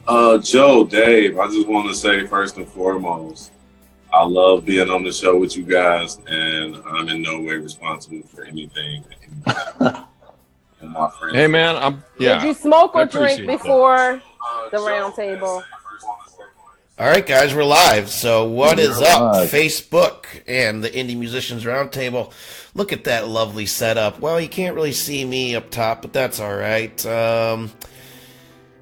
Joe, Dave, I just want to say first and foremost, I love being on the show with you guys, and I'm in no way responsible for anything that my friends. Hey, man, Did you smoke or drink before the round table? All right, guys, we're live. So what is up? Facebook and the Indie Musicians Roundtable. Look at that lovely setup. Well, you can't really see me up top, but that's all right.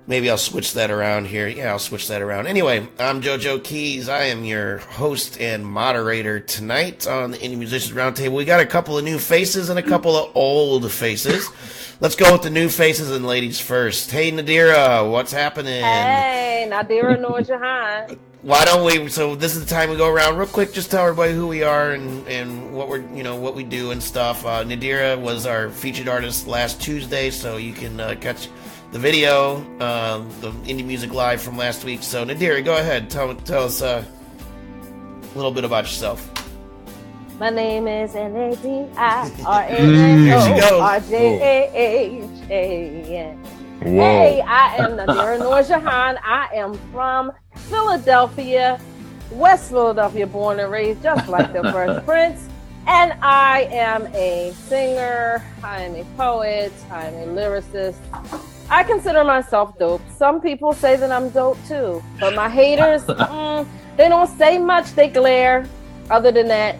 Maybe I'll switch that around here. Yeah, I'll switch that around. Anyway, I'm JoJo Keys. I am your host and moderator tonight on the Indie Musicians Roundtable. We got a couple of new faces and a couple of old faces. Let's go with the new faces and ladies first. Hey, Nadira, what's happening? Hey, Nadira Noor Jahan. Why don't we? So this is the time we go around real quick. Just tell everybody who we are and what we're what we do and stuff. Nadira was our featured artist last Tuesday, so you can catch the video, the Indie Music Live from last week. So Nadira, go ahead. Tell us a little bit about yourself. My name is Nadirajah. Hey, I am Nadira Noor Jahan. I am from Philadelphia, West Philadelphia, born and raised, just like the Fresh Prince. And I am a singer, I am a poet, I am a lyricist. I consider myself dope. Some people say that I'm dope too, but my haters, they don't say much, they glare. Other than that,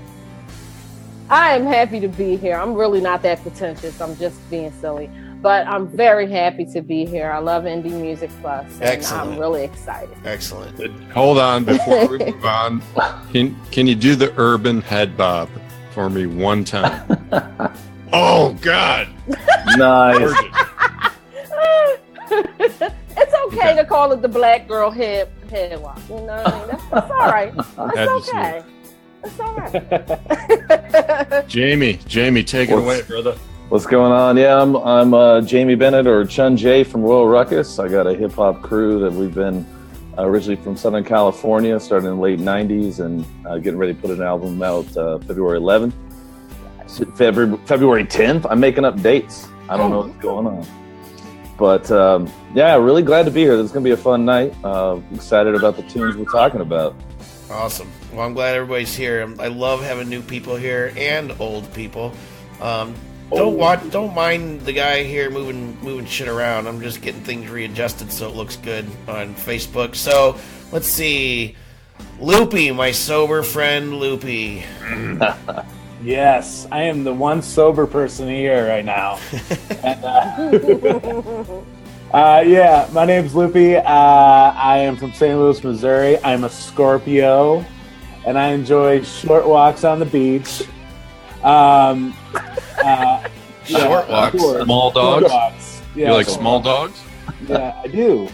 I am happy to be here. I'm really not that pretentious, I'm just being silly. But I'm very happy to be here. I love Indie Music Plus, and Excellent. I'm really excited. Excellent. Hold on before we move on. Can you do the urban head bob for me one time? Oh, God. Nice. It's okay to call it the black girl head walk. You know what I mean? That's all right. That's okay. That's all right. Jamie, take it away, brother. What's going on? Yeah, I'm Jamie Bennett, or Chun Jay from Royal Ruckus. I got a hip hop crew that we've been originally from Southern California, started in the late '90s, and getting ready to put an album out February 11th. February 10th. I'm making up dates. I don't know what's going on. But yeah, really glad to be here. This is going to be a fun night. Excited about the tunes we're talking about. Awesome. Well, I'm glad everybody's here. I love having new people here and old people. Don't mind the guy here moving shit around. I'm just getting things readjusted so it looks good on Facebook. So let's see. Loopy, my sober friend Loopy. Yes, I am the one sober person here right now. And, yeah, my name's Loopy. I am from St. Louis, Missouri. I'm a Scorpio, and I enjoy short walks on the beach. Short walks? Small dogs? Short walks. Yeah, You like small dogs? Yeah, I do.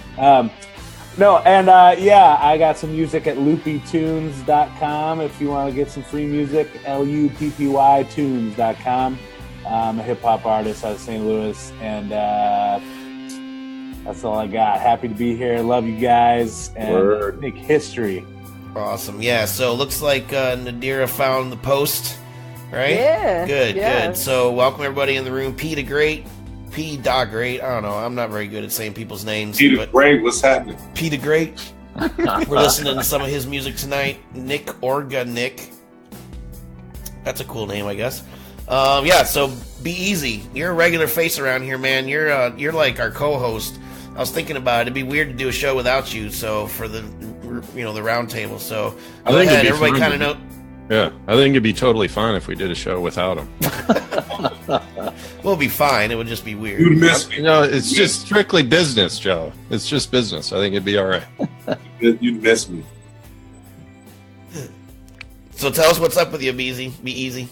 I got some music at loopytunes.com if you want to get some free music. LUPPY tunes.com. I'm a hip hop artist out of St. Louis, and that's all I got. Happy to be here. Love you guys, and make history. Awesome. Yeah. So it looks like Nadira found the post, right? Yeah. Good. So welcome everybody in the room. P Da Great. I don't know. I'm not very good at saying people's names. P Da Great, what's happening? P Da Great. We're listening to some of his music tonight. Nick Organic. That's a cool name, I guess. Yeah. So be easy. You're a regular face around here, man. You're like our co-host. I was thinking about it. It'd be weird to do a show without you. So for the the round table. So go ahead. Everybody kind of know. Yeah, I think it'd be totally fine if we did a show without him. We'll be fine. It would just be weird. You'd miss me. No, it's just strictly business, Joe. It's just business. I think it'd be all right. You'd miss me. So tell us what's up with you, Be easy.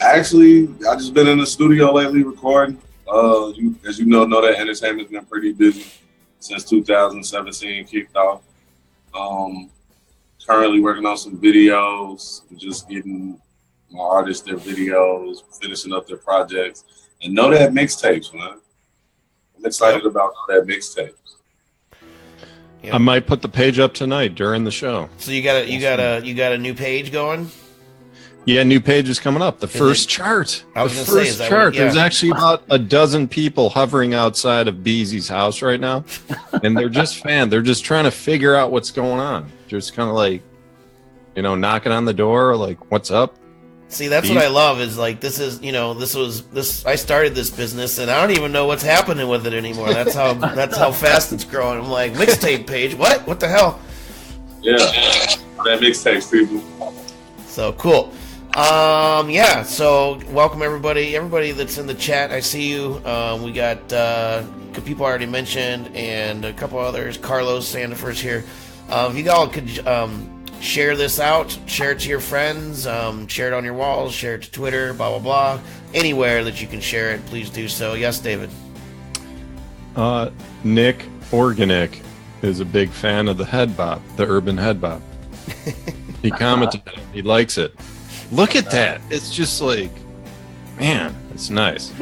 Actually, I just been in the studio lately recording. As you know that entertainment's been pretty busy since 2017 kicked off. Currently working on some videos, just getting my artists their videos, finishing up their projects, and know that mixtapes, man. I'm excited about that mixtapes. I might put the page up tonight during the show. So you got a new page going? Yeah, new page is coming up. The first chart. I was the going to say, first is that chart. what, yeah. There's actually about a dozen people hovering outside of Beezy's house right now, and they're just They're just trying to figure out what's going on. Just kind of like, knocking on the door, like, what's up? See, that's what I love. Is like this. I started this business, and I don't even know what's happening with it anymore. That's how fast it's growing. I'm like, mixtape page. What? What the hell? Yeah, that mixtape people. So cool. Yeah, so welcome everybody that's in the chat. I see you. We got people I already mentioned and a couple others. Carlos Sandefur's here. If you all could share this out, share it to your friends, share it on your walls, share it to Twitter, blah, blah, blah. Anywhere that you can share it, please do so. Yes, David? Nick Organic is a big fan of the head bop, the urban head bop. He commented it. He likes it. Look at that. It's just like, man, it's nice.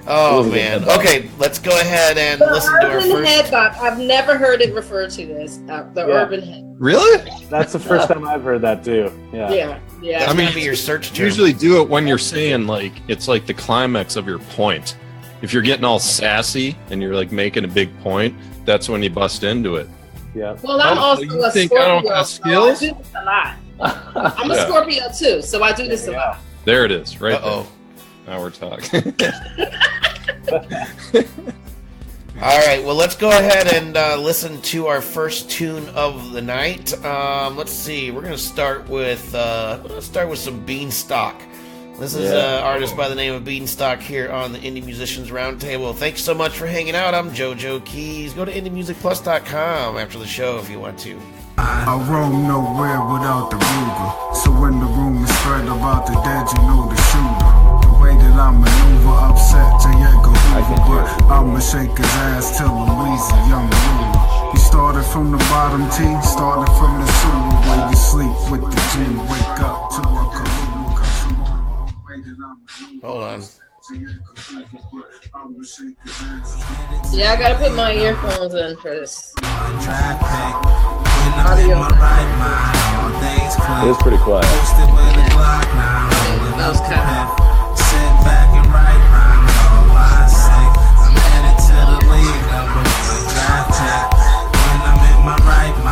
Oh, man. Okay, let's go ahead and listen to our first... head bop. I've never heard it referred to as urban head. Really? That's the first time I've heard that, too. Yeah. That's going to be your search term. Usually do it when you're saying, like, it's like the climax of your point. If you're getting all sassy and you're, like, making a big point, that's when you bust into it. Yeah. Well, I'm also a Scorpio. I don't got skills? So I do this a lot. I'm a Scorpio too, so I do this a lot. There it is, right there. Now we're talking. All right, well, let's go ahead and listen to our first tune of the night. Let's see. We're gonna start with some Beanstock. This is an artist by the name of Beanstock here on the Indie Musicians Roundtable. Thanks so much for hanging out. I'm JoJo Keys. Go to indiemusicplus.com after the show if you want to. I roam nowhere without the Ruger. So when the rumors spread about the dead, you know the shooter. The way that I maneuver upset Diego Hoover, but I'ma shake his ass till Louisa young Lula. He started from the bottom T, started from the sewer. Where you sleep with the gin, wake up to a Kalula. Hold on. Yeah, I gotta put my earphones in for this. It was pretty quiet. That was kind of...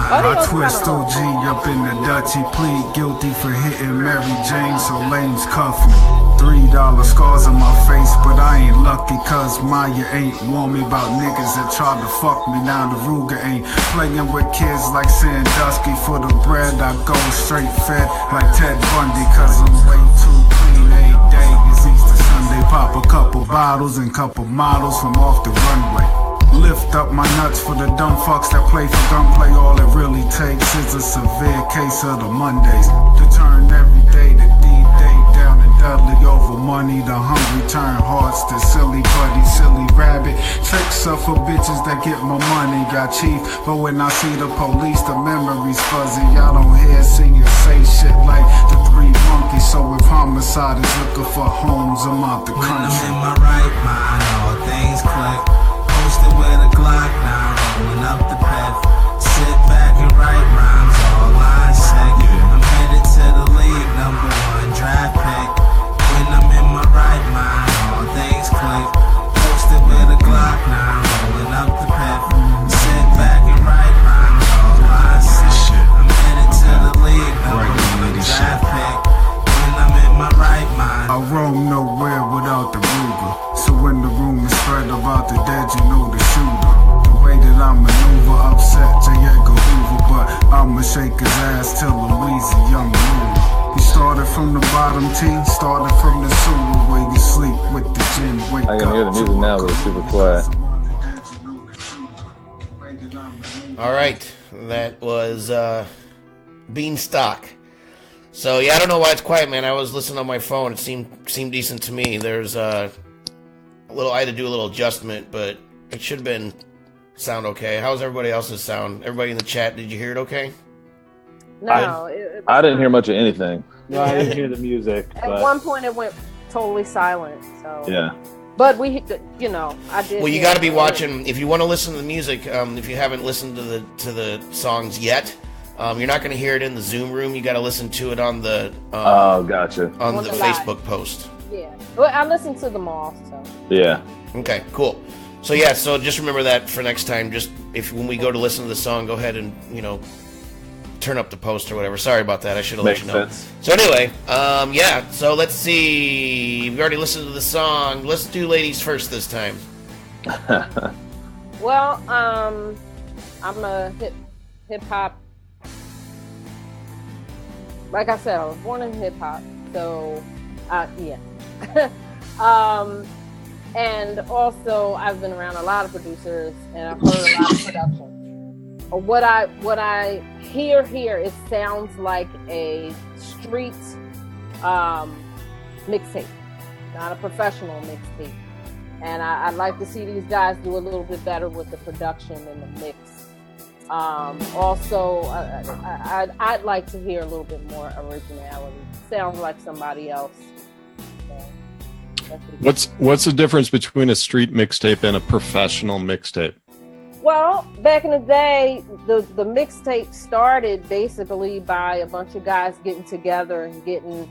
I twist OG up in the Dutchie, plead guilty for hitting Mary Jane, so lanes cuff me. $3 scars on my face, but I ain't lucky, cause Maya ain't warn me about niggas that tried to fuck me. Now the Ruger ain't playing with kids like Sandusky. For the bread, I go straight fed like Ted Bundy, cause I'm way too clean. 8 days, Easter Sunday, pop a couple bottles and couple models from off the runway. Lift up my nuts for the dumb fucks that play for gunplay. All it really takes is a severe case of the Mondays to turn every day to D-Day down to Dudley over money. The hungry turn hearts to silly buddy, silly rabbit. Tricks up for bitches that get my money. Got chief, but when I see the police, the memory's fuzzy. I don't hear, see, or say shit like the Three Monkeys. So if homicide is looking for homes, I'm out the country. When I'm in my right mind, all things click. Posted with a Glock now, rolling up the path. Sit back and write rhymes, all I say. I'm headed to the league, #1 draft pick. When I'm in my right mind, all things click. Posted with a Glock now, rolling up the path. Sit back and write rhymes, all I say. I'm headed to the league, #1 draft pick. When I'm in my right mind, I roam nowhere without the Ruger. So when the rumors spread about the dead, you know the shooter. The way that I maneuver upset Diego Hoover, but I'ma shake his ass till Louisa young Lula. He started from the bottom T, started from the sewer. Where you sleep with the gin, wake up. I can hear the music now, but it's super quiet. All right, that was Beanstock. So yeah, I don't know why it's quiet, man. I was listening on my phone. It seemed decent to me. There's I had to do a little adjustment, but it should have been sound okay. How's everybody else's sound? Everybody in the chat, did you hear it okay? No, I didn't hear much of anything. No, I didn't hear the music. At one point, it went totally silent. So Yeah. But I did. Well, you got to be watching if you want to listen to the music. If you haven't listened to the songs yet, You're not going to hear it in the Zoom room. You got to listen to it on the gotcha, on the Facebook post. Yeah, well, I listen to them all. So yeah. Okay, cool. So yeah, so just remember that for next time. Just if when we go to listen to the song, go ahead and turn up the post or whatever. Sorry about that. I should have let you know. Sense. So anyway, yeah. So let's see. We've already listened to the song. Let's do ladies first this time. Well, I'm a hip hop. Like I said, I was born in hip hop, so yeah. And also I've been around a lot of producers and I've heard a lot of production. What I hear here, it sounds like a street mixtape, not a professional mixtape. And I'd like to see these guys do a little bit better with the production and the mix. Also, I'd like to hear a little bit more originality. Sounds like somebody else. So, what's the difference between a street mixtape and a professional mixtape? Well, back in the day, the mixtape started basically by a bunch of guys getting together and getting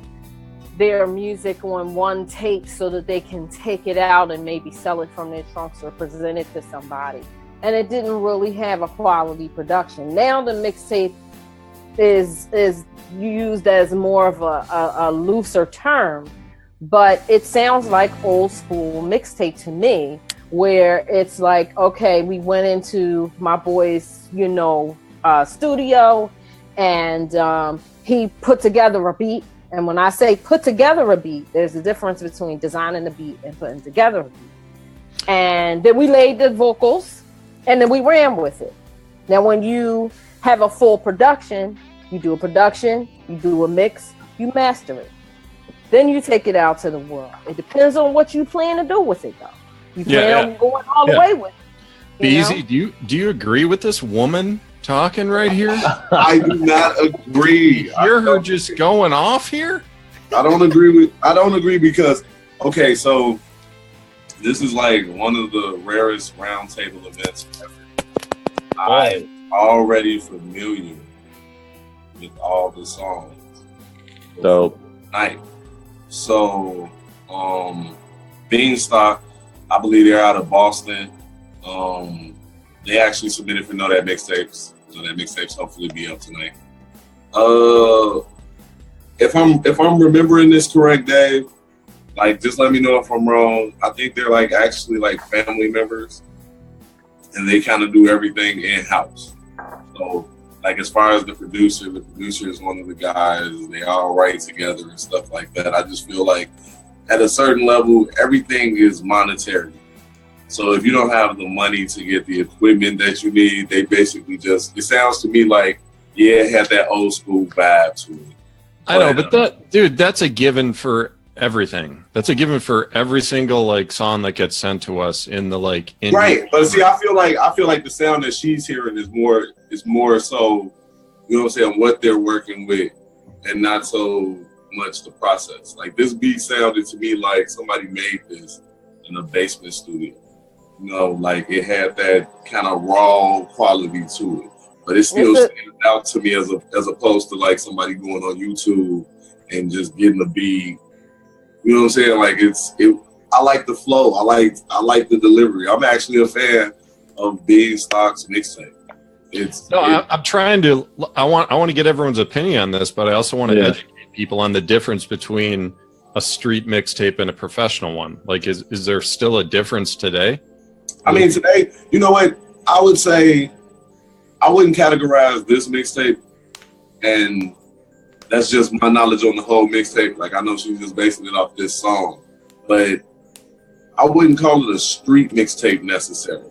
their music on one tape so that they can take it out and maybe sell it from their trunks or present it to somebody. And it didn't really have a quality production. Now the mixtape is used as more of a looser term, but it sounds like old school mixtape to me, where it's like, okay, we went into my boy's, studio, and he put together a beat. And when I say put together a beat, there's a difference between designing a beat and putting together a beat. And then we laid the vocals, and then we ran with it. Now, when you have a full production, you do a production, you do a mix, you master it. Then you take it out to the world. It depends on what you plan to do with it, though. You plan on going all the way with it. Beezy, do you agree with this woman talking right here? I do not agree. You hear her just going off here? I don't agree because, okay, so this is like one of the rarest roundtable events ever. I'm already familiar with all the songs. Dope. Night. So, Beanstock, I believe they're out of Boston. They actually submitted for Know That Mixtapes. So that mixtapes hopefully be up tonight. If I'm remembering this correct, Dave, like just let me know if I'm wrong. I think they're like actually like family members, and they kind of do everything in house. So like as far as the producer is one of the guys. They all write together and stuff like that. I just feel like at a certain level, everything is monetary. So if you don't have the money to get the equipment that you need, they basically just, it sounds to me like, yeah, it had that old school vibe to it. I know, but that's a given for everything. That's a given for every single like song that gets sent to us in the like indie. Right. But see, I feel like the sound that she's hearing is more so, you know what I'm saying, what they're working with and not so much the process. Like this beat sounded to me like somebody made this in a basement studio. Like it had that kind of raw quality to it, but it still stands out to me as opposed to like somebody going on YouTube and just getting a beat. You know what I'm saying? Like I like the flow. I like the delivery. I'm actually a fan of Beanstock's mixtape. I'm trying to. I want to get everyone's opinion on this, but I also want to educate people on the difference between a street mixtape and a professional one. Like, is there still a difference today? I mean, today, you know what? I would say I wouldn't categorize this mixtape, and that's just my knowledge on the whole mixtape. Like, I know she's just basing it off this song, but I wouldn't call it a street mixtape necessarily.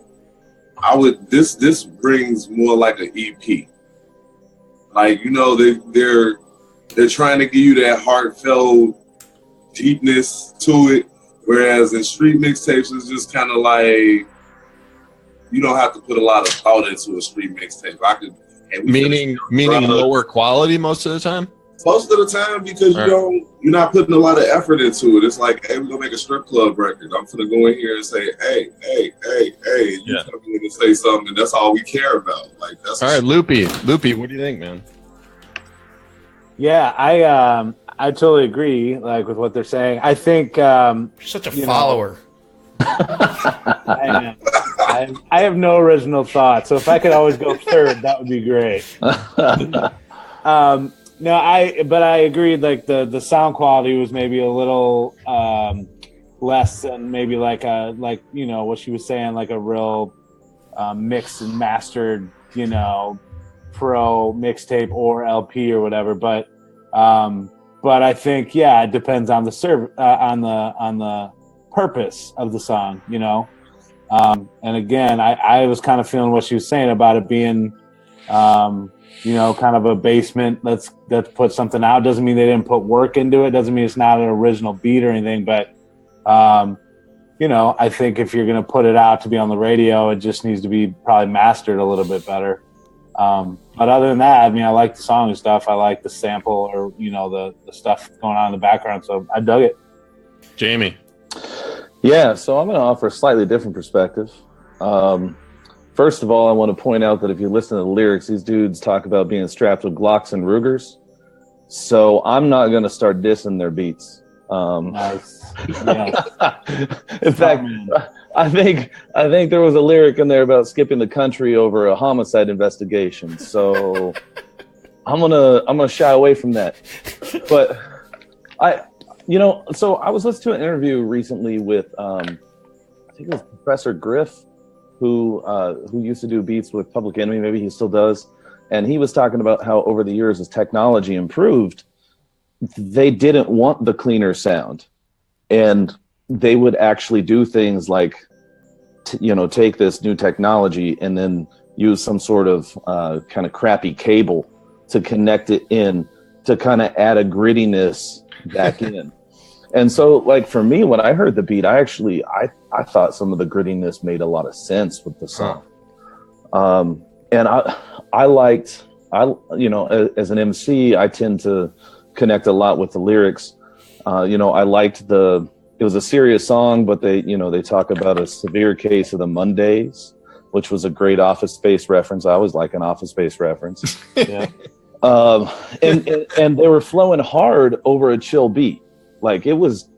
This brings more like an EP. Like, they're trying to give you that heartfelt deepness to it, whereas in street mixtapes, it's just kind of like, you don't have to put a lot of thought into a street mixtape. Meaning lower quality most of the time? Most of the time, because you're not putting a lot of effort into it. It's like, hey, we're gonna make a strip club record. I'm gonna go in here and say, hey, you come in to say something, and that's all we care about. Like that's all right, Loopy, what do you think, man? Yeah, I totally agree. Like with what they're saying, I think You're such a follower. I have no original thoughts, so if I could always go third, that would be great. No, but I agreed. Like the sound quality was maybe a little less than maybe like what she was saying, like a real mixed and mastered, pro mixtape or LP or whatever. But I think it depends on the on the purpose of the song, and again, I was kind of feeling what she was saying about it being kind of a basement. Let's put something out. Doesn't mean they didn't put work into it. Doesn't mean it's not an original beat or anything. But I think if you're going to put it out to be on the radio, it just needs to be probably mastered a little bit better. But other than that, I mean, I like the song and stuff. I like the sample or the stuff going on in the background. So I dug it. Jamie. Yeah, so I'm going to offer a slightly different perspective. First of all, I want to point out that if you listen to the lyrics, these dudes talk about being strapped with Glocks and Rugers. So I'm not going to start dissing their beats. Nice. Yeah. In fact, I think there was a lyric in there about skipping the country over a homicide investigation. So I'm gonna shy away from that. But so I was listening to an interview recently with I think it was Professor Griff, who used to do beats with Public Enemy. Maybe he still does. And he was talking about how over the years, as technology improved, they didn't want the cleaner sound, and they would actually do things like take this new technology and then use some sort of kind of crappy cable to connect it in to kind of add a grittiness back in. And so, like, for me, when I heard the beat, I thought some of the grittiness made a lot of sense with the song. And I liked, as an MC, I tend to connect a lot with the lyrics. I liked it was a serious song, but they talk about a severe case of the Mondays, which was a great Office Space reference. I always like an Office Space reference. Yeah. And they were flowing hard over a chill beat. Like, it was,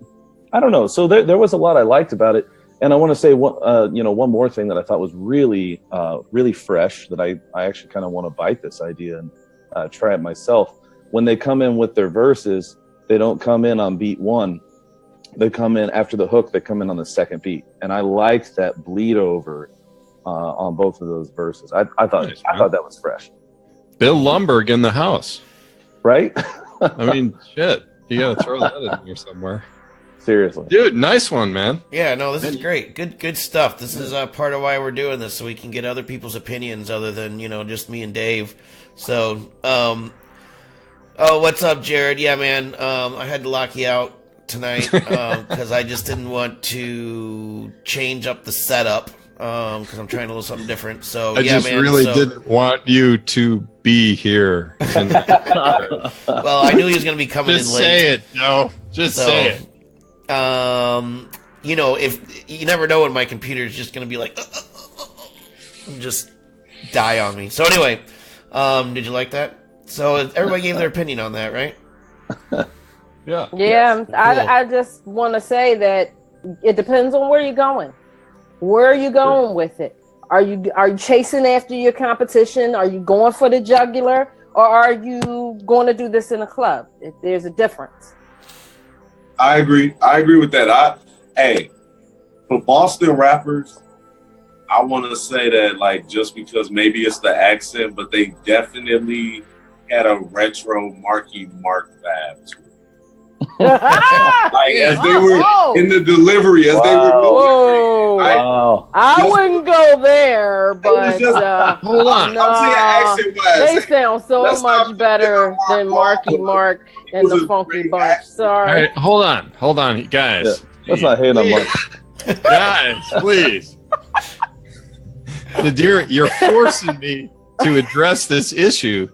I don't know. So there was a lot I liked about it. And I want to say one more thing that I thought was really, really fresh, that I actually kind of want to bite this idea and try it myself. When they come in with their verses, they don't come in on beat one. They come in after the hook. They come in on the second beat. And I liked that bleed over on both of those verses. I thought that was fresh. Bill Lumberg in the house. Right? I mean, shit. You got to throw that in here somewhere. Seriously. Dude, nice one, man. Yeah, no, this is great. Good stuff. This is part of why we're doing this, so we can get other people's opinions other than, just me and Dave. So, what's up, Jared? Yeah, man, I had to lock you out tonight because I just didn't want to change up the setup because I'm trying to do something different. So, I didn't want you to be here. Well, I knew he was going to be coming in late. Just say it, no. Say it. If you never know when my computer is just going to be like, just die on me. So anyway, did you like that? So everybody gave their opinion on that, right? Yeah. Yes. I just want to say that it depends on where you're going. Where are you going with it? Are you chasing after your competition? Are you going for the jugular? Or are you going to do this in a club? There's a difference. I agree with that. For Boston rappers, I want to say that, like, just because maybe it's the accent, but they definitely had a retro Marky Mark vibe to it. Like, as they were in the delivery, they were delivering. I wouldn't go there, but hold on. No, I'm saying accent-wise. they sound so much better than Marky Mark and the Funky Bunch. Sorry. All right, hold on, guys. Yeah, let's not hate on Mark. Guys, please. You're forcing me to address this issue.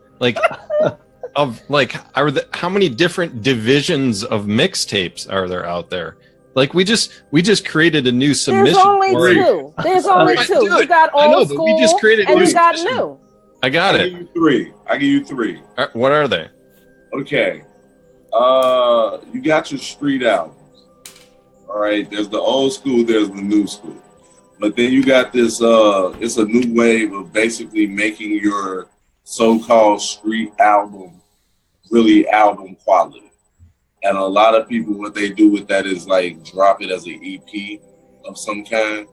How many different divisions of mixtapes are there out there? Like we just created a new submission. There's only two. There's only two. You got old school, we just created and you got submission. new. I got I it. give you three. I give you three. What are they? Okay. You got your street albums. All right. There's the old school. There's the new school. But then you got this. It's a new wave of basically making your so-called street album really album quality. And a lot of people, what they do with that is like drop it as an EP of some kind.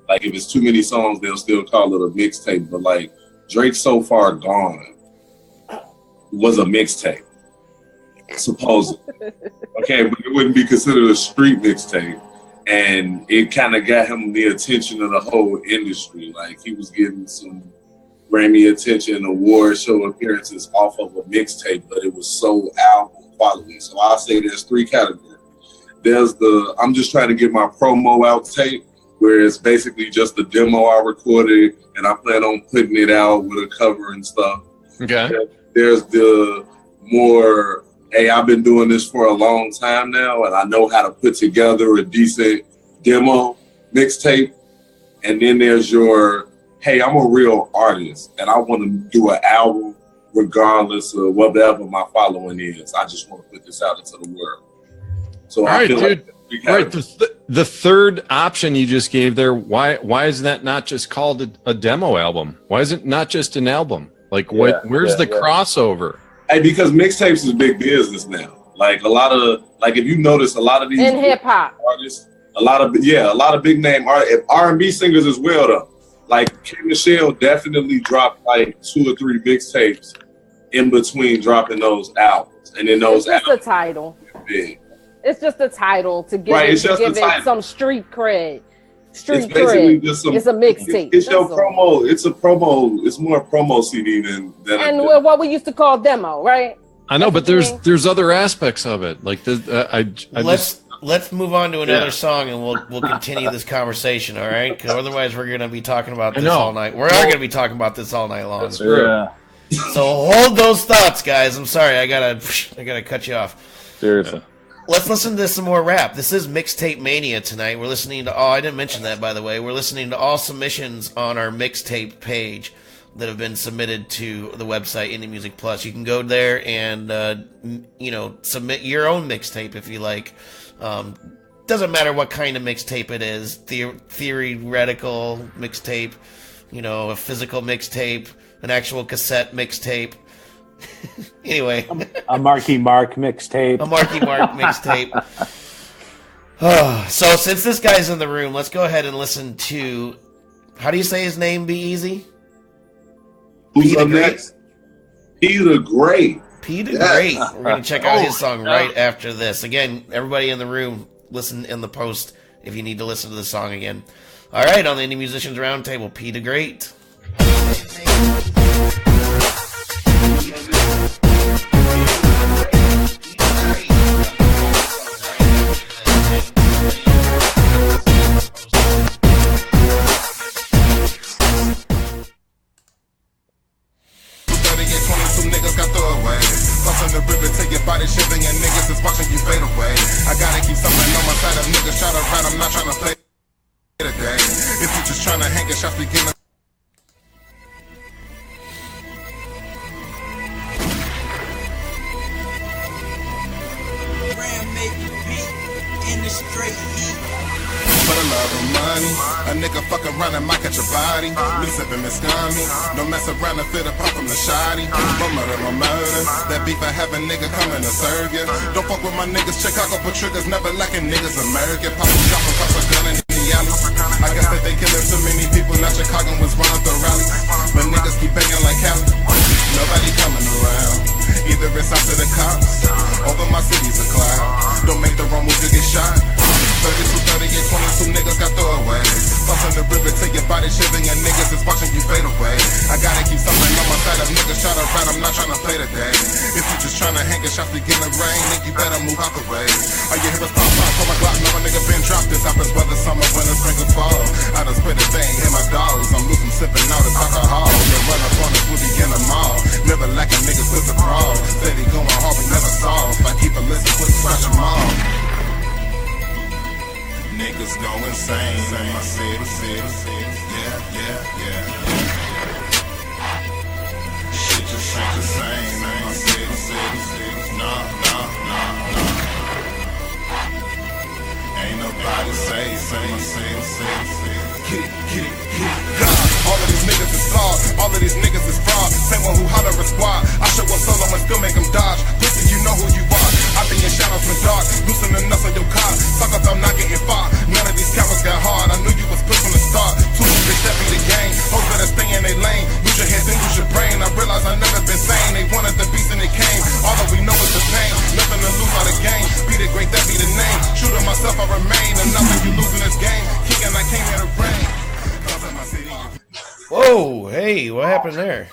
Like if it's too many songs, they'll still call it a mixtape. But like Drake So Far Gone was a mixtape, supposedly. Okay, but it wouldn't be considered a street mixtape. And it kind of got him the attention of the whole industry. Like he was getting some Grammy attention, award show appearances off of a mixtape, but it was so album quality. So I'll say there's three categories. There's the I'm just trying to get my promo out tape, where it's basically just the demo I recorded and I plan on putting it out with a cover and stuff. Okay. There's the more, hey, I've been doing this for a long time now and I know how to put together a decent demo mixtape. And then there's your, hey, I'm a real artist and I want to do an album regardless of whatever my following is. I just want to put this out into the world. So all right, dude. Right, the third option you just gave there. Why is that not just called a demo album? Why is it not just an album? Like, where's the crossover? Hey, because mixtapes is big business now. Like a lot of, like if you notice, a lot of these in hip hop artists, a lot of big name R&B singers as well though. Like K Michelle definitely dropped like 2 or 3 mixtapes in between dropping those albums, and then those albums. It's just the title. Big. It's just the title to give, right, it some street cred. Street it's basically cred. Just some, it's a mixtape. It's your promo. It's a promo. It's more a promo CD than and what we used to call demo, right? I know, but there's other aspects of it. Like let's move on to another song, and we'll continue this conversation. All right? Because otherwise, we're going to be talking about this all night. We're going to be talking about this all night long. That's true. Yeah. So hold those thoughts, guys. I'm sorry, I gotta cut you off. Seriously. Let's listen to some more rap. This is Mixtape Mania tonight. We're listening to I didn't mention that, by the way. We're listening to all submissions on our mixtape page that have been submitted to the website Indie Music Plus. You can go there and submit your own mixtape if you like. Doesn't matter what kind of mixtape it is. Theoretical mixtape, a physical mixtape, an actual cassette mixtape. Anyway, a Marky Mark mixtape. A Marky Mark mixtape. So since this guy's in the room, let's go ahead and listen to. How do you say his name? Be easy. Who's up next? P the Great. P the Great. We're gonna check out his song right after this. Again, everybody in the room, listen in the post if you need to listen to the song again. All right, on the Indie Musicians Roundtable, P the Great. Shipping and niggas is watching you fade away. I gotta keep something on my side of niggas shout around. I'm not trying to play today. If you just trying to hang it, shots begin to. In the straight heat. For the love of money, a nigga fuck around and might catch a body. Me sippin' Miss Gummy, don't mess around and fit a pump from the shoddy. No murder, that beef I have a nigga coming to serve ya. Don't fuck with my niggas, Chicago put triggers, never lacking niggas American. Pop a drop across a gun in the alley. I guess that they killing too many people, now Chicago was running the rally. But niggas keep banging like Cali, nobody coming around. Either it's out to the cops, over my city's a cloud. Don't make the wrong move, you get shot. 32, 38, 22 niggas got throwaways. Bustin' the river till your body shivering and niggas is watching you fade away. I gotta keep something on my side of niggas shot around, I'm not trying to play today. If you just trying to hang a shots begin to rain, then you better move out the way. All you hear is pop pop, pull my Glock, know a nigga been dropped. This happens whether summer, winter, spring or fall. I done spit a thing, hit my dogs, I'm losing sipping out of alcohol. You run up on us, we'll be in the mall. Never lacking niggas with the brawl. Steady going hard, we never solve. I keep a list, quick scratch them all. just go insane in my city. Yeah. Shit just ain't the same in my city. Nah. Ain't nobody safe in my city. Get it. All of these niggas is flawed, all of these niggas is fraud. Same one who holler a squad. I show up solo and still make them dodge. Pussy, you know who you are. I think your shadows been dark. Loosen the nuts on your car. Suck up, I'm not getting far. None of these cowards got hard. I knew you was quick from the start. Too big step in the game. Hoes better stay in their lane. Lose your head, then lose your brain. I realize I never been sane. They wanted the beast and it came. All that we know is the pain. Nothing to lose out the game. Be the great, that be the name. Shooting myself, I remain. And nothing you lose in this game. King and I came here to reign. Whoa, hey, what happened there?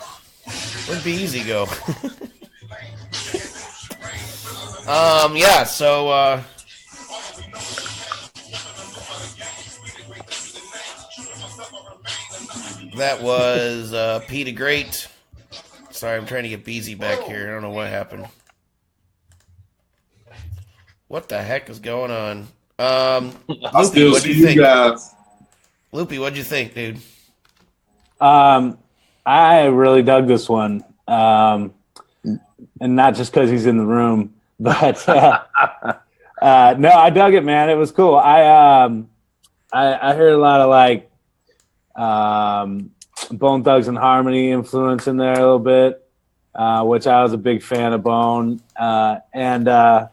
Where'd Be Easy go? So that was P the Great. Sorry, I'm trying to get Beezy back here. I don't know what happened. What the heck is going on? Loopy, what'd you think? Loopy, what'd you think, dude? I really dug this one, and not just because he's in the room, but no, I dug it, man. It was cool. I heard a lot of like Bone Thugs and Harmony influence in there a little bit, which I was a big fan of Bone, and the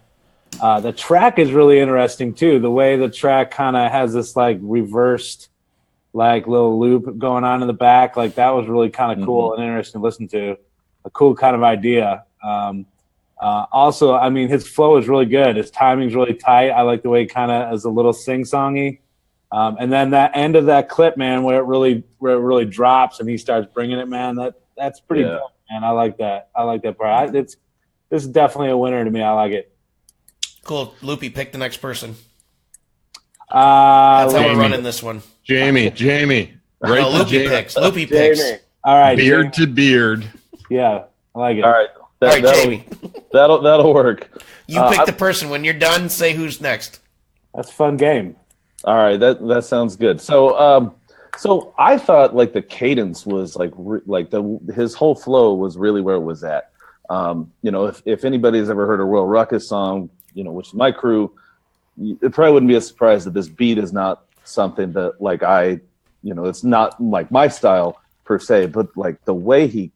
track is really interesting too. The way the track kind of has this like reversed, like little loop going on in the back, like that was really kind of cool and interesting to listen to. A cool kind of idea. Also, I mean, his flow is really good. His timing's really tight. I like the way he kind of is a little sing-songy. And then that end of that clip, man, where it really drops and he starts bringing it, man. That's pretty dope, man. I like that. I like that part. This is definitely a winner to me. I like it. Cool. Loopy, pick the next person. That's how we're running this one. Jamie. Right. No, Loopy picks. Loopy picks. All right. Beard to beard. Yeah, I like it. All right. All right, Jamie. That'll work. You pick the person. When you're done, say who's next. That's a fun game. All right, that sounds good. So I thought like the cadence was his whole flow was really where it was at. If anybody's ever heard a Royal Ruckus song, which is my crew, it probably wouldn't be a surprise that this beat is not something that like it's not like my style per se, but like the way he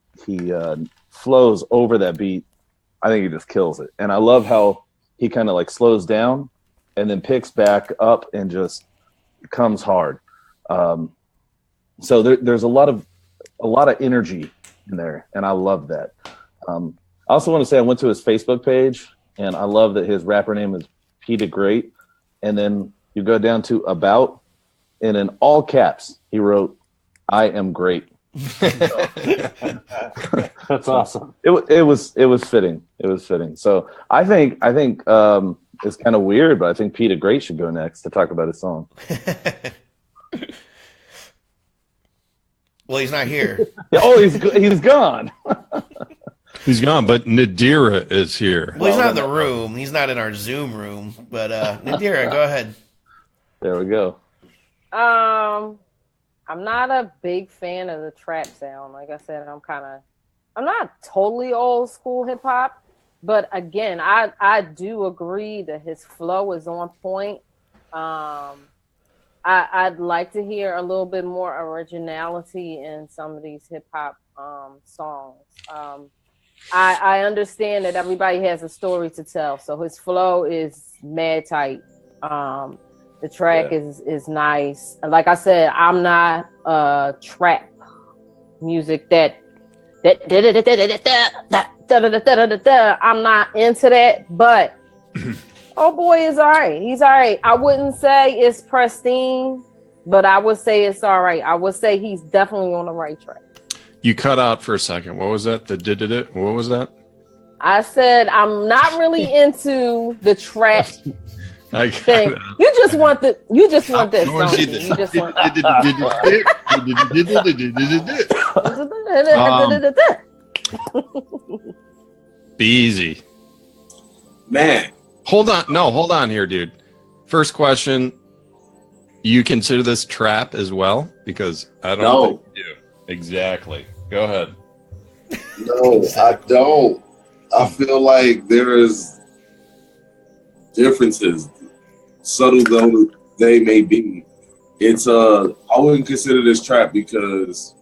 flows over that beat, I think he just kills it. And I love how he kind of like slows down and then picks back up and just comes hard. So there's a lot of energy in there, and I love that. I also want to say I went to his Facebook page, and I love that his rapper name is P the Great. And then you go down to About, and in all caps, he wrote, "I am great." That's awesome. It was fitting. It was fitting. So I think it's kind of weird, but I think P the Great should go next to talk about his song. Well, he's not here. He's gone. He's gone, but Nadira is here. Well, he's not in the room. He's not in our Zoom room. But Nadira, go ahead. There we go. I'm not a big fan of the trap sound. Like I said, I'm not totally old school hip hop, but again, I do agree that his flow is on point. I'd like to hear a little bit more originality in some of these hip hop songs. I understand that everybody has a story to tell, so his flow is mad tight. The track is nice. Like I said, I'm not trap music that I'm not into that, but oh boy is all right. He's all right. I wouldn't say it's pristine, but I would say it's all right. I would say he's definitely on the right track. You cut out for a second. What was that? What was that? I said I'm not really into the trap thing. You just want this song. You just want Be easy. Man. Hold on here, dude. First question. you consider this trap as well? Because I don't think you do. Exactly. Go ahead. No, I don't. I feel like there is differences, subtle though they may be. It's I wouldn't consider this trap because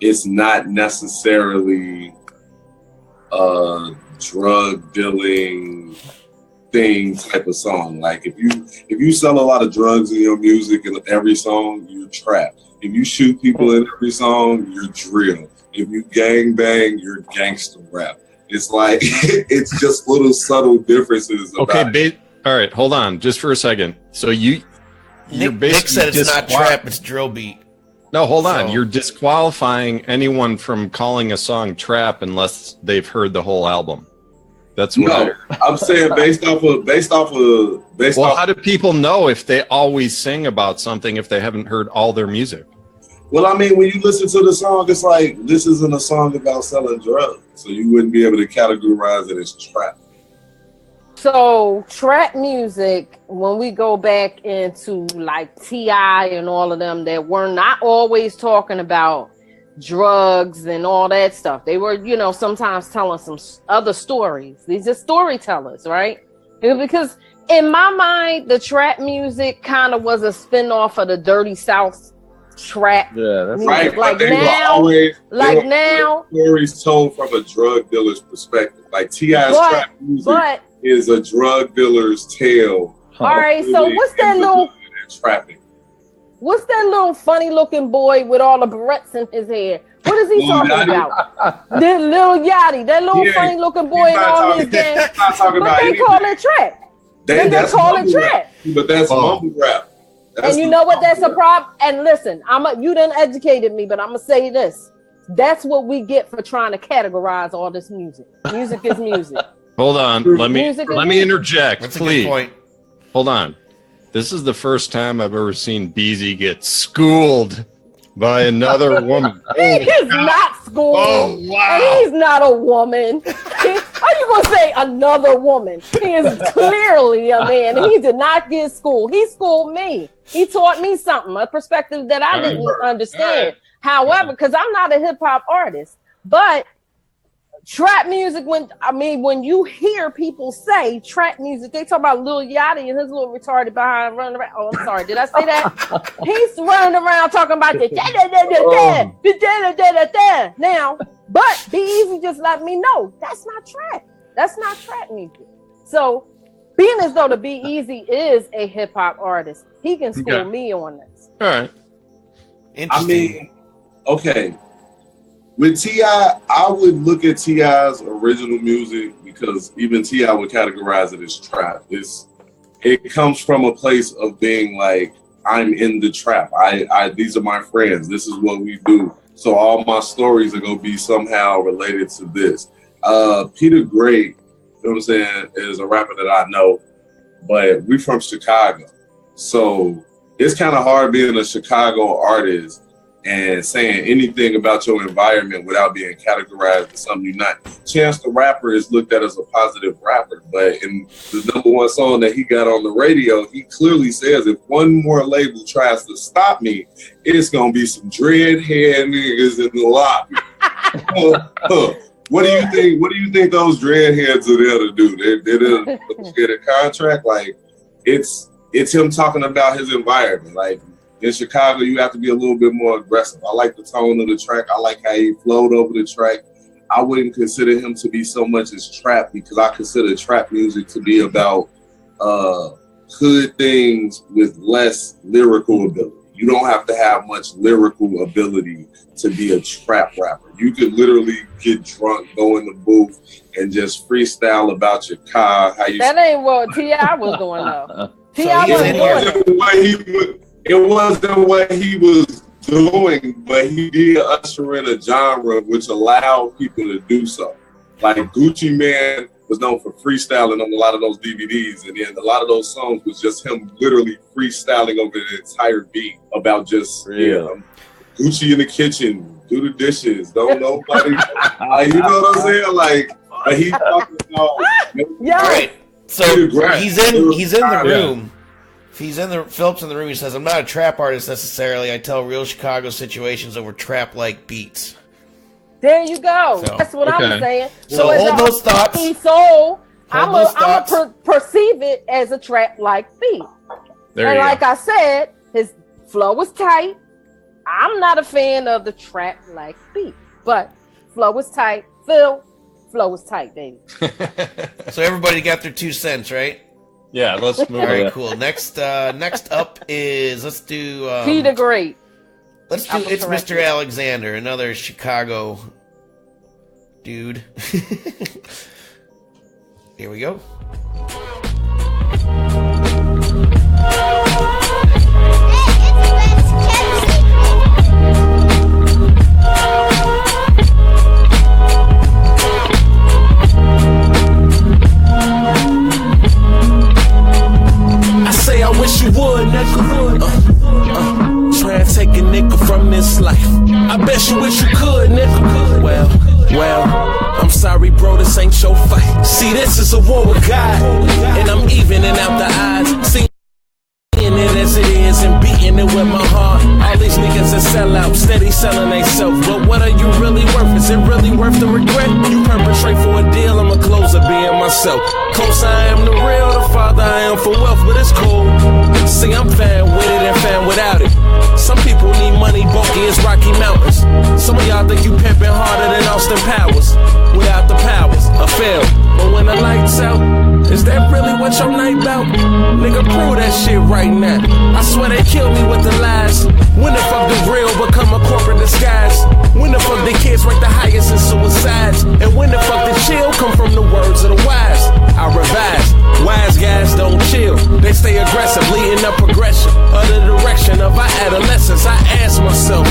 it's not necessarily a drug dealing thing type of song. Like if you sell a lot of drugs in your music in every song, you're trap. If you shoot people in every song, you're drill. If you gang bang, you're gangster rap. It's like it's just little subtle differences. Okay, all right, hold on, just for a second. So you're Nick said it's not trap, it's drill beat. No, hold on. You're disqualifying anyone from calling a song trap unless they've heard the whole album. That's what I'm saying based off of. Well, how do people know if they always sing about something if they haven't heard all their music? Well, I mean, when you listen to the song, it's like this isn't a song about selling drugs, so you wouldn't be able to categorize it as trap. So trap music, when we go back into like T.I. and all of them, that were not always talking about drugs and all that stuff. They were, sometimes telling some other stories. These are storytellers, right? Because in my mind, the trap music kind of was a spin-off of the Dirty South trap. Yeah, that's right. Like now, stories told from a drug dealer's perspective. Like T.I.'s trap music is a drug dealer's tale. All right, so what's that little trapping? What's that little funny looking boy with all the barrettes in his hair? What is he talking about? That little Yachty, that little funny looking boy and all his gang. But they call it trap. They call it trap. But that's mumble rap. And you know what? That's a problem. And listen, you done educated me, but I'm gonna say this. That's what we get for trying to categorize all this music. Music is music. Hold on. Let me interject, That's please. a good point. Hold on. This is the first time I've ever seen Beezy get schooled by another woman. He is not schooled. Oh, wow. And he's not a woman. Are you going to say another woman? He is clearly a man. And he did not get schooled. He schooled me. He taught me something, a perspective that I didn't understand. However, because I'm not a hip hop artist, but trap music, when you hear people say trap music, they talk about Lil Yachty and his little retarded behind running around. Oh, I'm sorry. Did I say that? He's running around talking about the da. Now, but Be Easy just let me know that's not trap. That's not trap music. So, being as though the Be Easy is a hip hop artist, he can school me on this. All right. I mean, okay. With T.I., I would look at T.I.'s original music because even T.I. would categorize it as trap. It comes from a place of being like, I'm in the trap. These are my friends. This is what we do. So all my stories are going to be somehow related to this. Peter Gray, you know what I'm saying, is a rapper that I know, but we're from Chicago. So it's kind of hard being a Chicago artist and saying anything about your environment without being categorized as something you're not. Chance the Rapper is looked at as a positive rapper, but in the #1 song that he got on the radio, he clearly says, if one more label tries to stop me, it's going to be some dreadhead niggas in the lobby. What do you think? What do you think those dreadheads are there to do? They're to get a contract? Like, it's him talking about his environment. Like, in Chicago, you have to be a little bit more aggressive. I like the tone of the track. I like how he flowed over the track. I wouldn't consider him to be so much as trap because I consider trap music to be about hood things with less lyrical ability. You don't have to have much lyrical ability to be a trap rapper. You could literally get drunk, go in the booth, and just freestyle about your car. That ain't what T.I. was doing, though. T.I. wasn't doing it. It wasn't what he was doing, but he did usher in a genre which allowed people to do so. Like Gucci Mane was known for freestyling on a lot of those DVDs, and then a lot of those songs was just him literally freestyling over the entire beat about just Gucci in the kitchen, do the dishes, don't nobody, you know what I'm saying? Like, but he talking about right. So he's in the room. Phillips in the room, he says, I'm not a trap artist necessarily. I tell real Chicago situations over trap-like beats. There you go. So, that's what I was saying. So hold those thoughts. I'm gonna perceive it as a trap-like beat. Like I said, his flow was tight. I'm not a fan of the trap-like beat, but flow was tight. Phil, flow was tight, baby. So everybody got their 2 cents, right? Yeah, let's move. All right, cool. Next up is let's do P the Great. Let's do It's Mr. Alexander, another Chicago dude. Here we go. I say I wish you would, nigga. Try and take a nigga from this life. I bet you wish you could, nigga. Well, I'm sorry, bro, this ain't your fight. See, this is a war with God, and I'm evening out the odds. Seeing it as it is and beating it with my heart. All these niggas are sellouts, steady selling themselves. But what are you really worth? Is it really worth the regret? You perpetrate for a deal, I'm a closer being myself. Close I am the real, the father I am for wealth, but it's cool. See, I'm fan with it and fan without it. Some people need money, bulky as Rocky Mountains. Some of y'all think you pimping harder than Austin Powers. Without the powers, I fail. But when the lights out, is that really what your night bout? Nigga, prove that shit right now. I swear they kill me with the lies. When the fuck the real become a corporate disguise? When the fuck the kids rank the highest in suicides? And when the fuck the chill come from the words of the wise? I revise. Wise guys don't chill. They stay aggressive, leading up progression of the direction of our adolescence. I ask myself,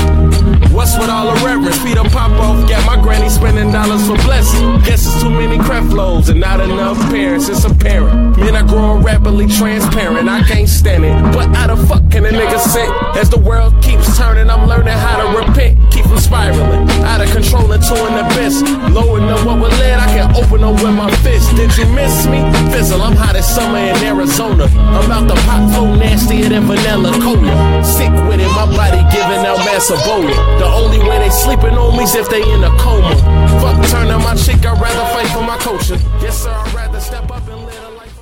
what's with all the reverence? Peter Popoff got my granny spending dollars for blessings. Guess it's too many Creflos and not enough parents. It's apparent. Men are growing rapidly transparent. I can't stand it. But how the fuck can a nigga sit? As the world keeps turning, I'm learning how to repent. Keep from spiraling out of control into an abyss. Lower than what we're led, I can open up with my fist. Did you miss me? Fizzle, I'm hot as summer in Arizona. I'm about to pop flow nastier than vanilla cola. Sick with it, my body giving out mass Ebola. The only way they sleeping on me is if they in a coma. Fuck turning my chick, I'd rather fight for my culture. Yes sir, I'd rather step up and live a life.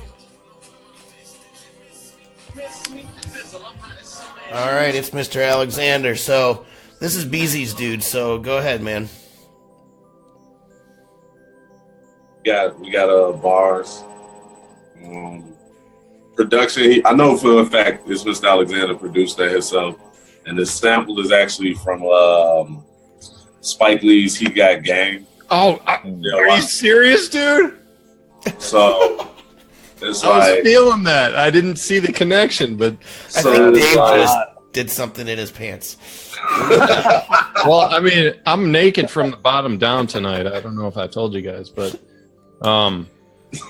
All right, it's Mr. Alexander. So this is Beezy's dude. So go ahead, man. We got bars, production. I know for a fact it's Mr. Alexander produced that himself, and the sample is actually from Spike Lee's "He Got Game." Oh, are you serious, dude? So it's I was feeling that. I didn't see the connection, but I think Dave just did something in his pants. Well, I mean, I'm naked from the bottom down tonight. I don't know if I told you guys, but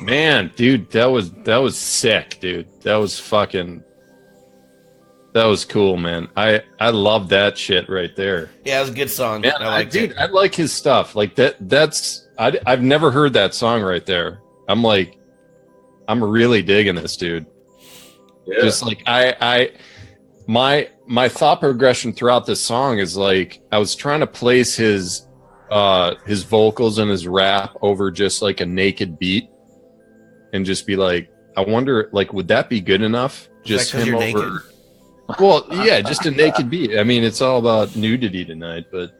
man, dude, that was sick, dude. That was cool, man. I love that shit right there. Yeah, it was a good song. Man, I like his stuff. Like I've never heard that song right there. I'm really digging this, dude. Yeah. Just like my thought progression throughout this song is like I was trying to place his vocals and his rap over just like a naked beat and just be like, I wonder, like, would that be good enough? Just him over. Naked? Well, yeah, just a naked beat. I mean, it's all about nudity tonight, but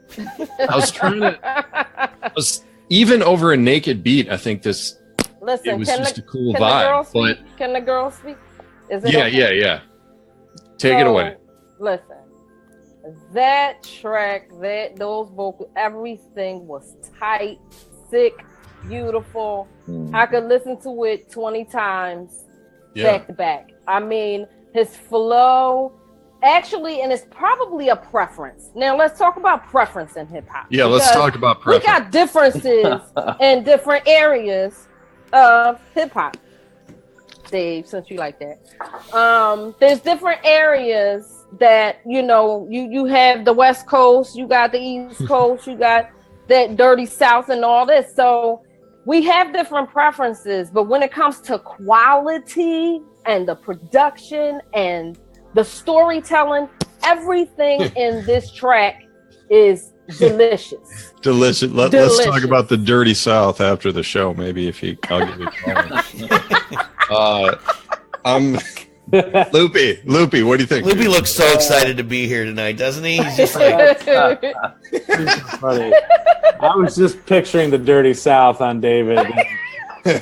I was even over a naked beat. I think it was just a cool vibe. Can the girl speak? Is it yeah. Take it away. Listen, that track, those vocals, everything was tight, sick, beautiful. I could listen to it 20 times back to back. I mean, his flow, actually, and it's probably a preference. Now, let's talk about preference in hip hop. Yeah, let's talk about preference. We got differences in different areas of hip hop. Dave, since you like that, there's different areas that you have the West Coast, you got the East Coast, you got that dirty South and all this. So we have different preferences, but when it comes to quality and the production and the storytelling, everything in this track is delicious. Delicious. Let's talk about the Dirty South after the show, maybe, if you. I'll give you a call. Loopy, what do you think? Loopy looks so excited to be here tonight, doesn't he? He's just like, funny. I was just picturing the Dirty South on David. I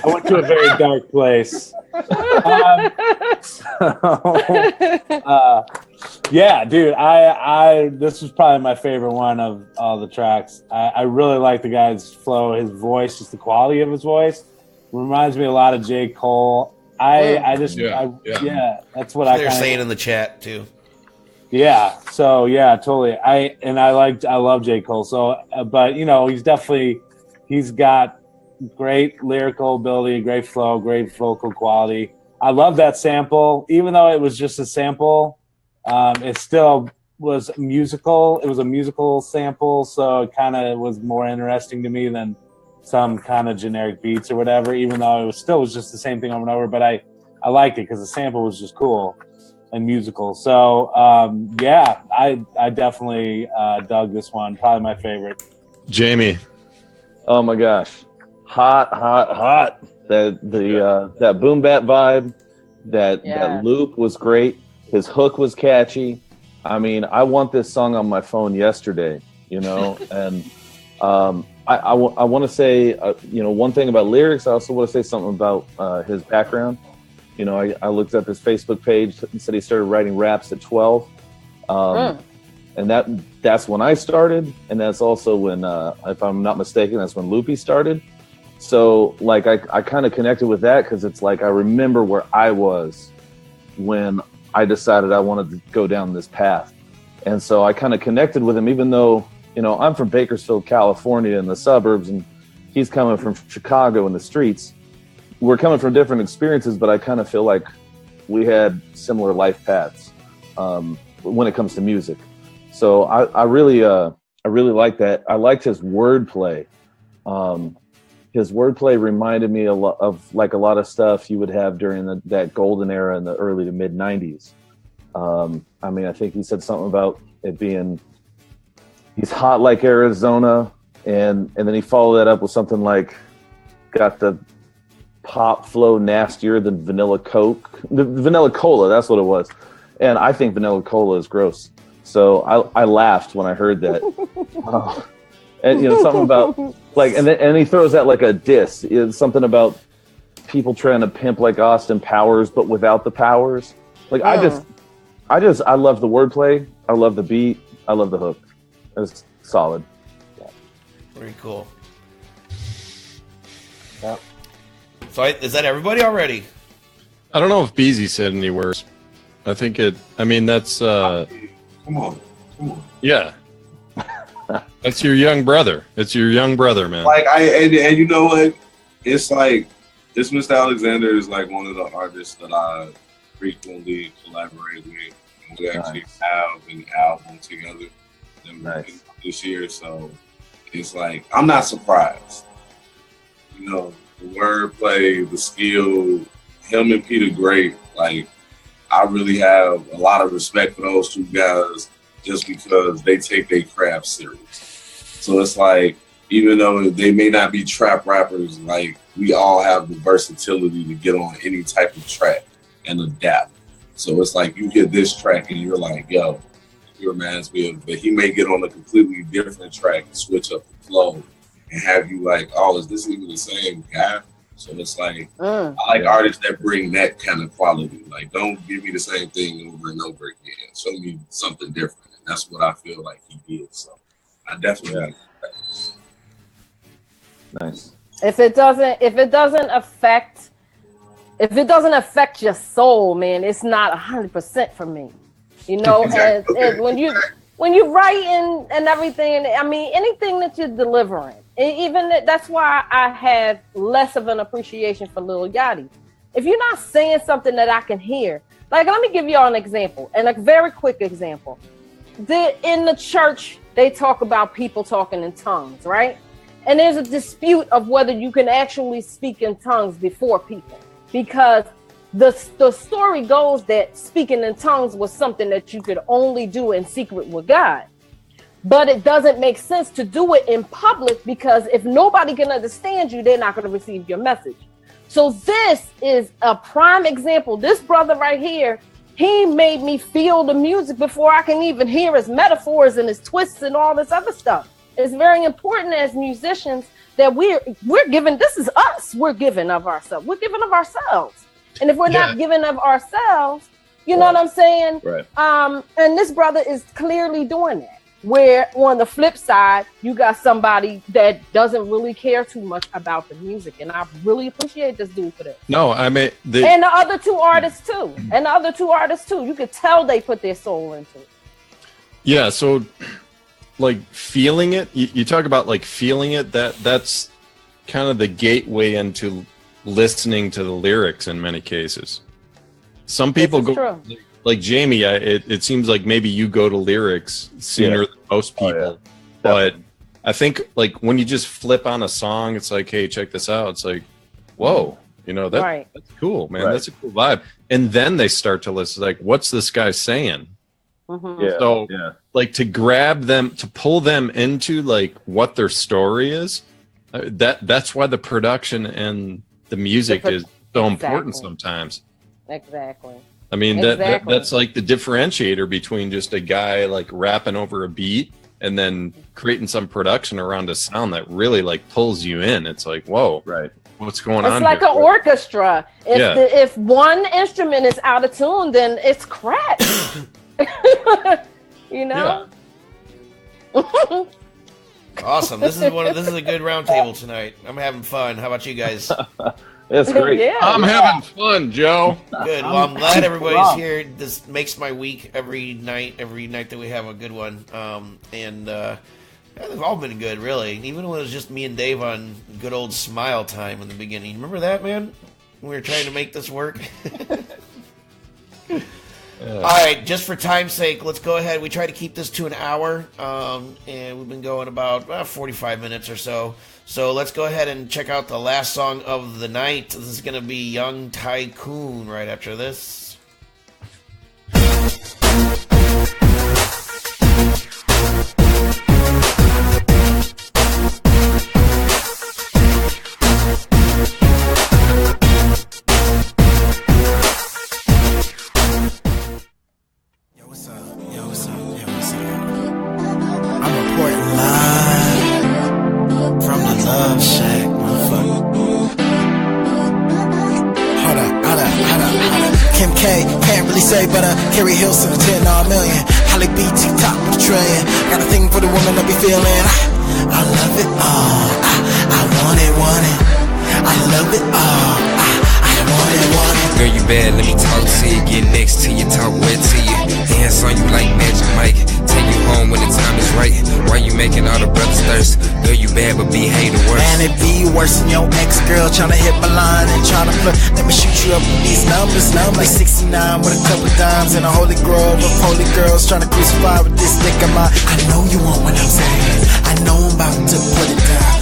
went to a very dark place. Yeah, dude, I this was probably my favorite one of all the tracks. I really like the guy's flow, his voice, just the quality of his voice. Reminds me a lot of J. Cole. That's what they're saying in the chat too. Yeah. So yeah, totally. I love J. Cole. So, but he's got great lyrical ability, great flow, great vocal quality. I love that sample, even though it was just a sample. It still was musical. It was a musical sample, so it kind of was more interesting to me than some kind of generic beats or whatever, even though it was just the same thing over and over. But I liked it because the sample was just cool and musical. So I definitely dug this one. Probably my favorite. Jamie. Oh my gosh, hot. That boom bap vibe, that loop was great. His hook was catchy. I mean, I want this song on my phone yesterday, and I want to say, one thing about lyrics. I also want to say something about his background. I looked at his Facebook page and said he started writing raps at 12. And that's when I started. And that's also when, if I'm not mistaken, that's when Loopy started. So like, I kind of connected with that because it's like, I remember where I was when I decided I wanted to go down this path. And so I kind of connected with him, even though, I'm from Bakersfield, California in the suburbs, and he's coming from Chicago in the streets. We're coming from different experiences, but I kind of feel like we had similar life paths when it comes to music. So I really like that. I liked his wordplay. His wordplay reminded me a lot of stuff you would have during that golden era in the early to mid 90s. I think he said something about it being, he's hot like Arizona. And then he followed that up with something like, got the pop flow nastier than vanilla Coke. The vanilla cola, that's what it was. And I think vanilla cola is gross. So I laughed when I heard that. And something about like, and he throws out like a diss. It's something about people trying to pimp like Austin Powers, but without the powers. Like I love the wordplay. I love the beat. I love the hook. It's solid. Very cool. Yep. So is that everybody already? I don't know if Beezy said any words. I think that's Come on. Yeah. That's your young brother. It's your young brother, man. Like and you know what? It's like ItsMrAlexander is like one of the artists that I frequently collaborate with. And we actually have an album together this year, so it's like I'm not surprised. The wordplay, the skill, him and Peter Great, like I really have a lot of respect for those two guys just because they take their craft serious. So it's like, even though they may not be trap rappers, like we all have the versatility to get on any type of track and adapt. So it's like you get this track and you're like, yo, he reminds me of, but he may get on a completely different track and switch up the flow and have you like, oh, is this even the same guy? So it's like, I like artists that bring that kind of quality. Like, don't give me the same thing over and over again. Show me something different. And that's what I feel like he did. So I definitely like that. Nice. If it doesn't affect your soul, man, it's not 100% for me. Exactly. And when you write and everything, anything that you're delivering, even that's why I have less of an appreciation for Lil Yachty. If you're not saying something that I can hear, like, let me give y'all an example, and a very quick example. In the church, they talk about people talking in tongues, right? And there's a dispute of whether you can actually speak in tongues before people, because the story goes that speaking in tongues was something that you could only do in secret with God. But it doesn't make sense to do it in public, because if nobody can understand you, they're not going to receive your message. So this is a prime example. This brother right here, he made me feel the music before I can even hear his metaphors and his twists and all this other stuff. It's very important as musicians that we're given, this is us, we're giving of ourselves. We're giving of ourselves. And if we're not giving of ourselves, you know what I'm saying? Right. And this brother is clearly doing that. Where on the flip side, you got somebody that doesn't really care too much about the music. And I really appreciate this dude for that. No, I mean... And the other two artists too. You could tell they put their soul into it. Yeah, so like feeling it, you talk about like feeling it, that's kind of the gateway into listening to the lyrics in many cases. Some people go... True. Like Jamie, it seems like maybe you go to lyrics sooner than most people. But I think like when you just flip on a song, it's like, hey, check this out. It's like, whoa, you know, that's cool, man. That's a cool vibe. And then they start to listen, like, what's this guy saying? So like to grab them, to pull them into like what their story is, that's why the production and the music is so important sometimes. Exactly. I mean, that's like the differentiator between just a guy like rapping over a beat and then creating some production around a sound that really like pulls you in. It's like, whoa, what's going on? It's like an orchestra. If one instrument is out of tune, then it's crap. You know? Yeah. Awesome. This is a good roundtable tonight. I'm having fun. How about you guys? That's great. I'm having fun, Joe. Good. Well, I'm glad everybody's here. This makes my week every night that we have a good one. They've all been good, really. Even when it was just me and Dave on good old Smile Time in the beginning. Remember that, man? We were trying to make this work. All right, just for time's sake, let's go ahead. We try to keep this to an hour, and we've been going about 45 minutes or so. So let's go ahead and check out the last song of the night. This is going to be Young Tykoon right after this. Carrie Hilson, 10 million. Holly B, T-top with the trillion. Got a thing for the woman that be feeling. I love it all. I want it. I love it all. I want it. Girl, you bad, let me talk to you. Get next to you, talk wet to you. Dance on you like Magic Mike. Take you home when the time is right. Why you making all the brothers thirst? Girl, you bad, but behave the worst. Man, it be worse than your ex-girl tryna hit my line and tryna flirt. Let me shoot you up with these numbers. Now I'm like 69 with a couple dimes in a holy grove of holy girls tryna crucify with this dick of mine. I know you want what I'm saying. I know I'm about to put it down.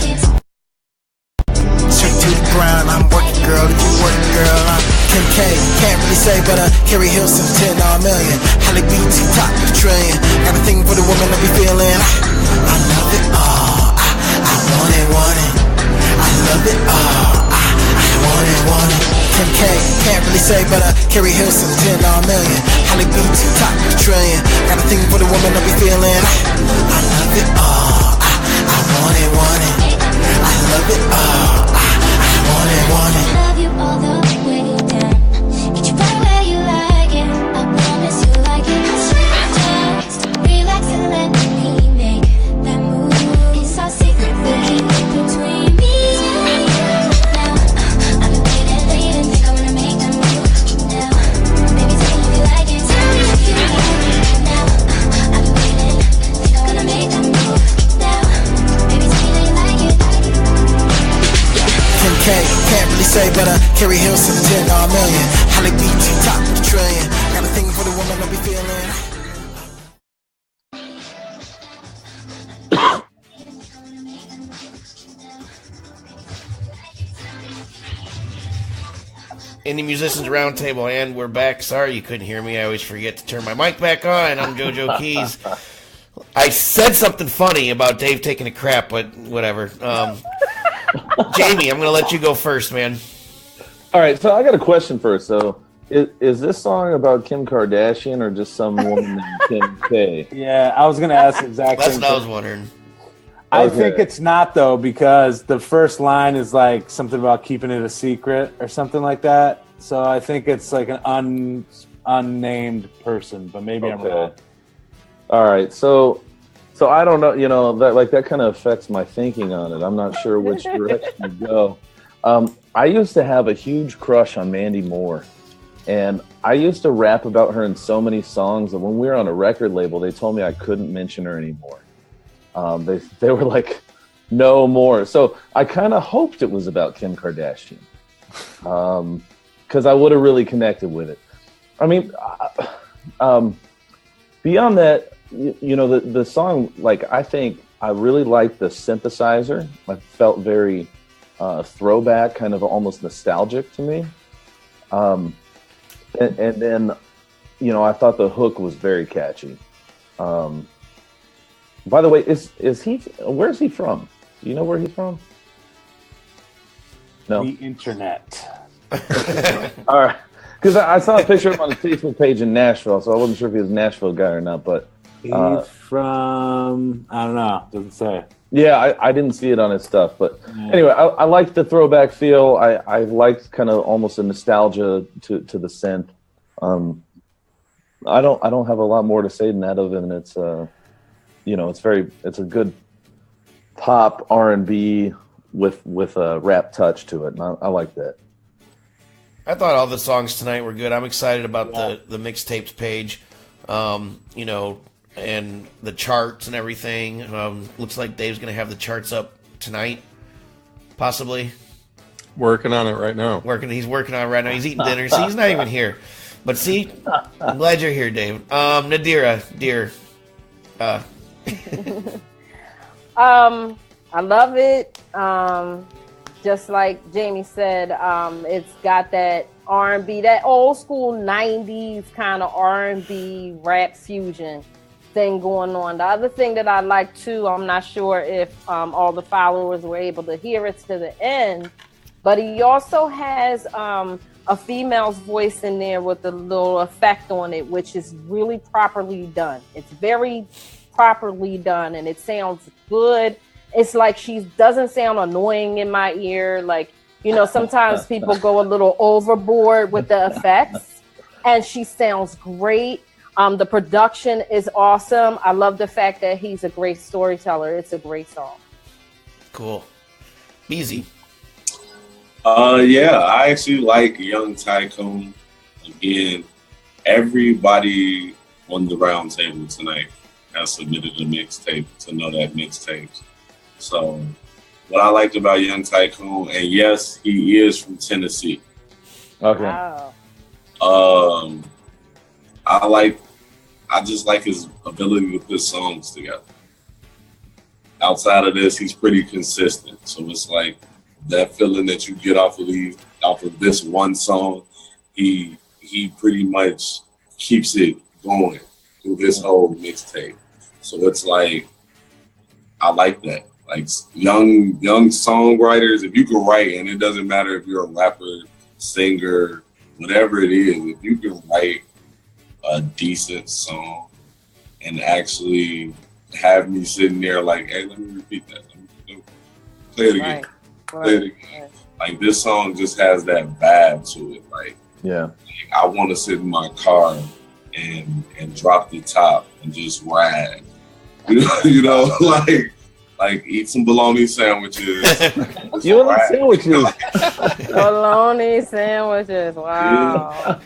Straight to the ground, I'm working, girl. If you work, girl, I'm Kim K. Can't really say, but Carrie Hilson, 10 million. Holly B, T-top with a trillion. Got a thing for the woman that be feeling. I love it all. I want it. I love it all. I want it. Kim K. Can't really say, but Carrie Hilson, 10 million. Holly B, T-top with a trillion. Got a thing for the woman that be feeling. I love it all. I want it. I love it all. I want it. Love you all the way down. Get you right where you like it. I promise you like it. Just relax and let me make that move. It's our secret thing between me and you. Now I've been waiting. Think I wanna make that move. Now baby, tell me if you like it. Tell me if you like it. Now I've been waiting. Think I wanna make that move. Now baby, tell me if you like it. Kim K, can't really say, but Carrie Hilson, 10 million. Holly B, T-top with a trillion. Got a thing for the woman that be feeling. Indie Musicians Roundtable, and we're back. Sorry you couldn't hear me. I always forget to turn my mic back on. I'm JoJo Keys. I said something funny about Dave taking a crap, but whatever. Jamie, I'm going to let you go first, man. All right, so I got a question first. So, is this song about Kim Kardashian or just some woman named Kim K? Yeah, I was going to ask exactly. That's what I was wondering. I think it's not, though, because the first line is like something about keeping it a secret or something like that. So I think it's like an unnamed person, but maybe I'm wrong. All right, so I don't know, that kind of affects my thinking on it. I'm not sure which direction to go. I used to have a huge crush on Mandy Moore, and I used to rap about her in so many songs that when we were on a record label, they told me I couldn't mention her anymore. They were like, no more. So I kind of hoped it was about Kim Kardashian, because I would have really connected with it. I mean, beyond that, the song, like, I think I really liked the synthesizer. I felt very throwback, kind of almost nostalgic to me. And then, I thought the hook was very catchy. By the way, where's he from? Do you know where he's from? No. The internet. All right. Because I saw a picture of him on the Facebook page in Nashville, so I wasn't sure if he was a Nashville guy or not. But he's from, I don't know, doesn't say. Yeah, I didn't see it on his stuff. But anyway, I liked the throwback feel. I liked kind of almost a nostalgia to the synth. I don't have a lot more to say than that, other than it's it's a good pop R&B with a rap touch to it, and I like that. I thought all the songs tonight were good. I'm excited about the mixtapes page, and the charts and everything. Looks like Dave's going to have the charts up tonight, possibly. Working on it right now. He's working on it right now. He's eating dinner. See, he's not even here. But see, I'm glad you're here, Dave. Nadira, dear. I love it. Just like Jamie said, it's got that R&B, that old school 90s kind of R&B rap fusion thing going on. The other thing that I like too, I'm not sure if all the followers were able to hear it to the end, but he also has a female's voice in there with a little effect on it, which is really properly done. It's very properly done, and it sounds good. It's like she doesn't sound annoying in my ear. Like, sometimes people go a little overboard with the effects, and she sounds great. The production is awesome. I love the fact that he's a great storyteller. It's a great song. Cool. Easy. Yeah, I actually like Young Tykoon. Again, everybody on the round table tonight has submitted a mixtape to know that mixtapes. So what I liked about Young Tykoon, and yes, he is from Tennessee. Okay. Wow. I just like his ability to put songs together. Outside of this, he's pretty consistent. So it's like that feeling that you get off of this one song, he pretty much keeps it going through this whole mixtape. So it's like, I like that. Like young songwriters, if you can write, and it doesn't matter if you're a rapper, singer, whatever it is, if you can write a decent song and actually have me sitting there like, hey, let me repeat that. Let me play it again. Play it again. Like, this song just has that vibe to it. Like, I want to sit in my car and drop the top and just ride. Like eat some bologna sandwiches. You want sandwiches? Bologna sandwiches. Wow.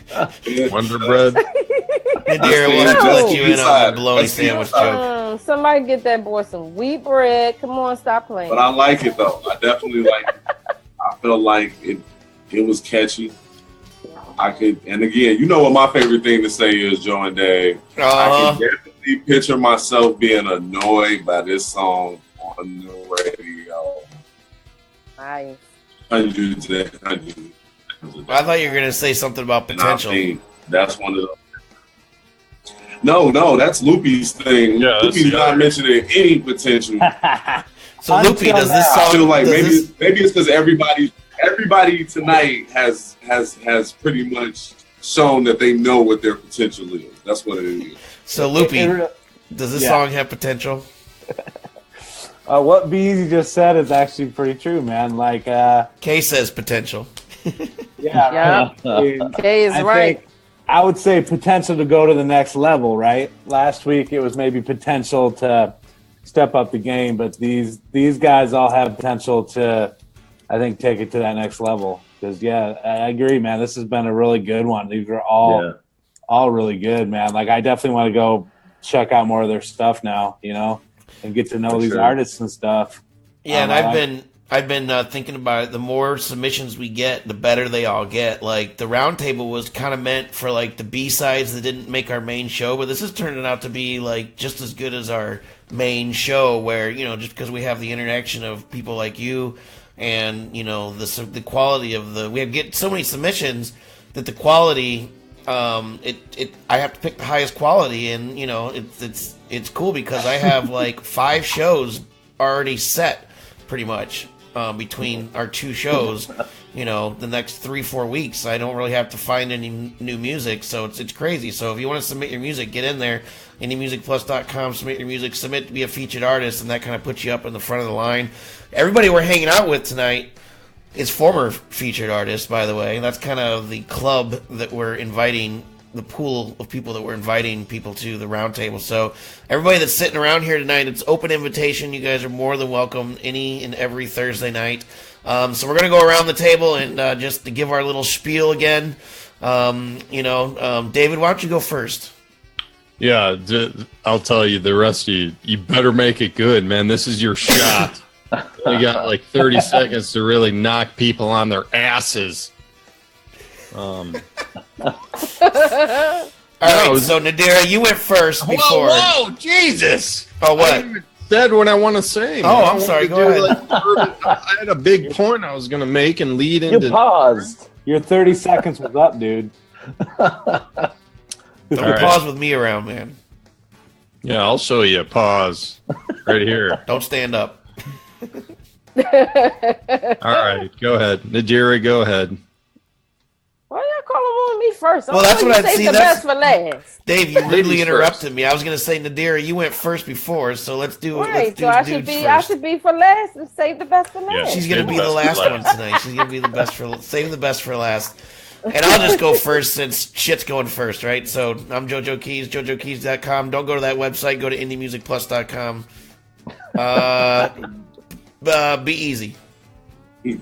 Wonder Bread. Nadira, we'll have to let you in on the bologna sandwich joke. Somebody get that boy some wheat bread. Come on, stop playing. But I like it though. I definitely like it. I feel like it was catchy. And again, what my favorite thing to say is, Joe and Dave. I can definitely picture myself being annoyed by this song on the radio. Nice. Hundreds and hundreds. I thought you were gonna say something about potential. And I think that's one of the. No, that's Loopy's thing. Yeah, Loopy's not mentioning any potential. So Loopy, does this song? I feel like maybe it's because everybody tonight has pretty much shown that they know what their potential is. That's what it is. So Loopy, does this song have potential? What Beezy just said is actually pretty true, man. Like Kay says potential. Yeah. Kay is right. I would say potential to go to the next level, right? Last week it was maybe potential to step up the game, but these guys all have potential to, I think, take it to that next level. Because I agree, man. This has been a really good one. These are all really good, man. Like I definitely want to go check out more of their stuff now, and get to know these artists and stuff. Yeah, and I've been thinking about it. The more submissions we get, the better they all get. Like the Roundtable was kind of meant for like the B-sides that didn't make our main show, but this is turning out to be like just as good as our main show. Where just because we have the interaction of people like you, and the quality of we get so many submissions that the quality, I have to pick the highest quality, and it's cool because I have like 5 shows already set pretty much. Between our 2 shows, the next 3-4 weeks, I don't really have to find any new music, so it's crazy. So if you want to submit your music, get in there, indiemusicplus.com, submit your music, submit to be a featured artist, and that kind of puts you up in the front of the line. Everybody we're hanging out with tonight is former featured artists, by the way. That's kind of the club that we're inviting, the pool of people that we're inviting people to the Roundtable. So everybody that's sitting around here tonight, it's open invitation. You guys are more than welcome any and every Thursday night. So we're going to go around the table and just to give our little spiel again. David, why don't you go first? Yeah, I'll tell you, the rest of you better make it good, man. This is your shot. You got like 30 seconds to really knock people on their asses. All right, so Nadira, you went first before. Whoa, Jesus! Oh, what? I haven't even said what I want to say. Oh, I'm sorry. Go ahead. I had a big point I was going to make and lead into. You paused. Your 30 seconds was up, dude. Don't pause with me around, man. Yeah, I'll show you a pause right here. Don't stand up. All right, go ahead. Nadira, go ahead. Why y'all calling on me first? Well, that's what I see. The best for last. Dave, you rudely interrupted me. I was going to say, Nadira, you went first before, so let's do it. Right, so I should be for last and save the best for last. Yeah, she's going to be the last one tonight. She's going to be the best save the best for last. And I'll just go first since shit's going first, right? So I'm JoJo Keys, JoJoKeys.com. Don't go to that website. Go to IndieMusicPlus.com. Be easy. Be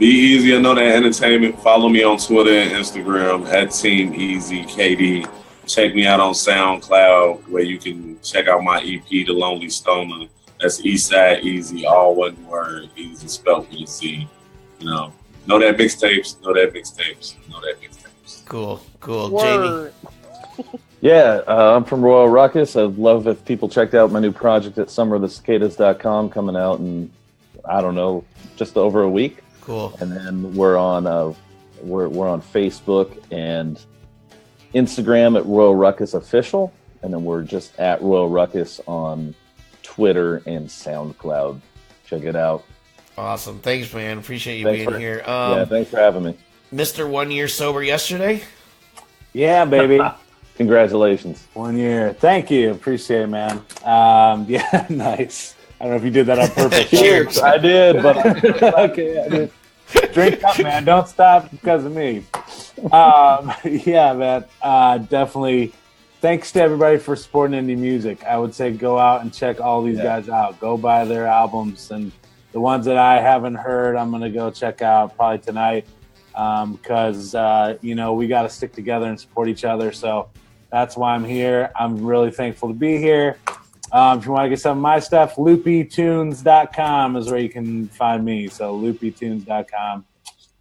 easy. I know that entertainment. Follow me on Twitter and Instagram at Team Easy KD. Check me out on SoundCloud where you can check out my EP, The Lonely Stoner. That's Eastside Easy, all one word, easy spelled with a Z. Know that mixtapes. Cool. Word. Jamie. Yeah, I'm from Royal Ruckus. I'd love if people checked out my new project at summerofthecicadas.com, coming out in, I don't know, just over a week. Cool. And then we're on we're on Facebook and Instagram at Royal Ruckus Official, and then we're just at Royal Ruckus on Twitter and SoundCloud. Check it out. Awesome. Thanks, man. Appreciate you being here. Thanks for having me. Mr. 1 year sober yesterday? Yeah, baby. Congratulations. 1 year. Thank you. Appreciate it, man. Yeah, nice. I don't know if you did that on purpose. Cheers. I did, but okay, I did. Drink up, man. Don't stop because of me. Yeah, man. Definitely. Thanks to everybody for supporting indie music. I would say go out and check all these guys out. Go buy their albums, and the ones that I haven't heard, I'm gonna go check out probably tonight. Because we got to stick together and support each other. So that's why I'm here. I'm really thankful to be here. If you want to get some of my stuff, loopytunes.com is where you can find me. So loopytunes.com.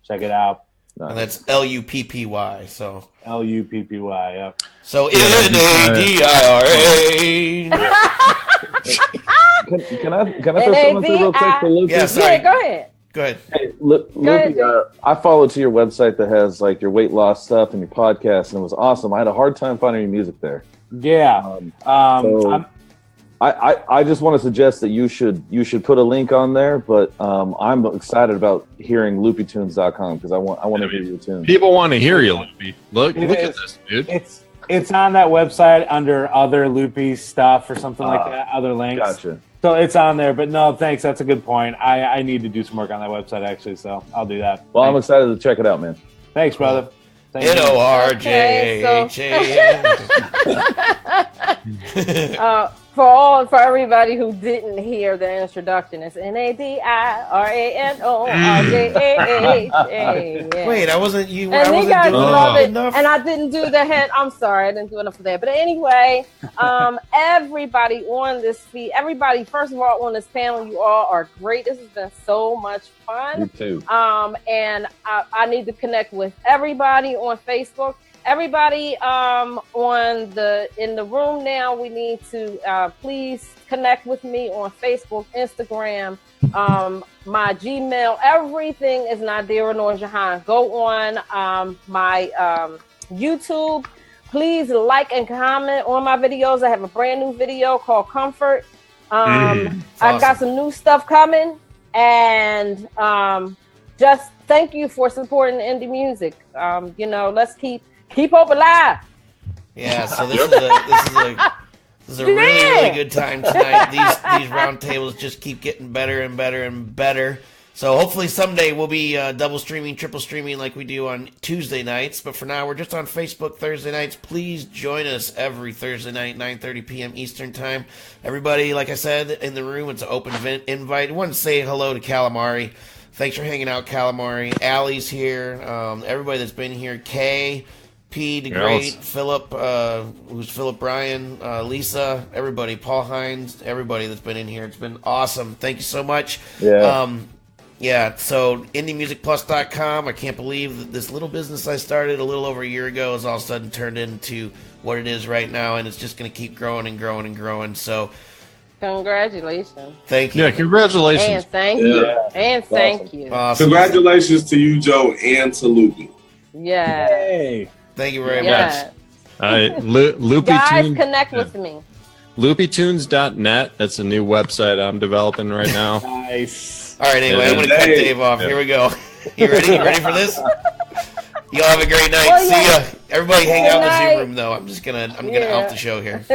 Check it out. And that's LUPPY. So LUPPY, yep. So NADIRA. Can I throw something real quick for Lucas? Yeah, sorry. Yeah, go ahead. Go ahead. Hey, Loopy, I followed to your website that has like your weight loss stuff and your podcast, and it was awesome. I had a hard time finding your music there. Yeah. I just want to suggest that you should put a link on there, but I'm excited about hearing loopytunes.com because I want to hear your tunes. People want to hear you, Loopy. Look at this, dude. It's on that website under other Loopy stuff or something like that, other links. Gotcha. So it's on there, but no, thanks. That's a good point. I need to do some work on that website actually, so I'll do that. Well, I'm excited to check it out, man. Thanks, brother. NORJHAN. For everybody who didn't hear the introduction, it's NADIRANORJHAN. Wait, I wasn't you. And I wasn't guys doing love it. enough. And I didn't do the head. I'm sorry, I didn't do enough of that. But anyway, everybody on this feed, everybody, first of all, on this panel, you all are great. This has been so much fun. You too. And I need to connect with everybody on Facebook. Everybody in the room now, we need to please connect with me on Facebook, Instagram, my Gmail. Everything is Nadira Noorjahan. Go on my YouTube. Please like and comment on my videos. I have a brand new video called Comfort. Awesome. I got some new stuff coming. And just thank you for supporting indie music. Let's keep hope alive. Yeah, so this is a really good time tonight. These roundtables just keep getting better and better and better. So hopefully someday we'll be double streaming, triple streaming like we do on Tuesday nights. But for now, we're just on Facebook Thursday nights. Please join us every Thursday night, 9:30 p.m. Eastern time. Everybody, like I said, in the room, it's an open invite. I want to say hello to Calamari. Thanks for hanging out, Calamari. Allie's here. Everybody that's been here. Kay, P, the Great, Philip, who's Philip Bryan, Lisa, everybody, Paul Hines, everybody that's been in here. It's been awesome. Thank you so much. Yeah. So indiemusicplus.com. I can't believe that this little business I started a little over a year ago has all of a sudden turned into what it is right now, and it's just going to keep growing and growing and growing. So congratulations. Thank you. Yeah, congratulations. And thank you. And thank you. Awesome. Congratulations to you, Joe, and to Loopy. Yeah. Hey. Thank you very Yeah. much. Loopy Guys, Tunes, connect with me. loopytunes.net. That's a new website I'm developing right now. Nice. All right, anyway, I'm going to cut Dave off. Here we go. You ready? You ready for this? Y'all have a great night. Well, yeah. See ya. Everybody hang out in the Good Zoom night. room, though. I'm gonna out the show here.